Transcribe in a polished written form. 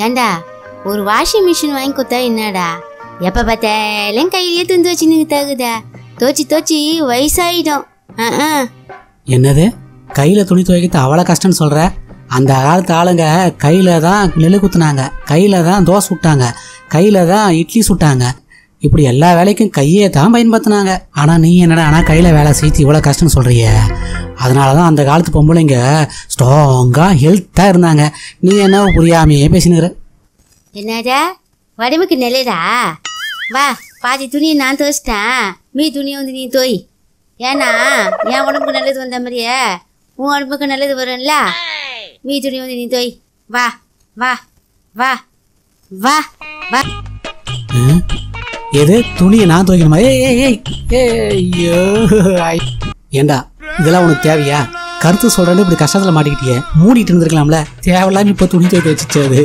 ஏண்டா ஒரு washing machine வாங்கி கொடுத்தா என்னடா? எப்ப பார்த்தாலும் கையிலேயே துண்டு வச்சுன்னு தகுதா? தோச்சி வயசாயிடும். என்னது கையில துணி துவைக்கிறது அவ்வளோ கஷ்டம்னு சொல்ற? அந்த காலத்து ஆளுங்க கையில தான் நெல் குத்துனாங்க, கையில தான் தோசை சுட்டாங்க, கையில தான் இட்லி சுட்டாங்க. இப்படி எல்லா வேலைக்கும் கையே தான் பயன்படுத்தினாங்க. ஆனால் நீ என்னடா ஆனால் கையில் வேலை செய்து இவ்வளோ கஷ்டம்னு சொல்கிறிய? அதனால தான் அந்த காலத்து பொம்பளைங்க ஸ்ட்ராங்காக ஹெல்த்தாக இருந்தாங்க. நீ என்ன புரியாமையே பேசினுக்கிற? என்னடா உடம்புக்கு நல்லதா? வா, பாதி துணியை நான் துவைச்சிட்டேன், மீ துணியை வந்து நீ தோய். ஏன்னா என் உடம்புக்கு நல்லது வந்த மாதிரியே உன் உடம்புக்கு நல்லது வரும்ல. மீ துணியை வந்து நீ தோய். வா வா வா வா வா. எது துணியை நான் துவைக்கணுமா? ஏண்டா இதெல்லாம் உனக்கு தேவையா? கருத்து சொல்றேன்னு இப்படி கஷ்டத்துல மாட்டிக்கிட்டியே, மூடிட்டு இருந்திருக்கலாம்ல. தேவையில்லாம இப்போ துணி துவைக்க வச்சுச்சு அது.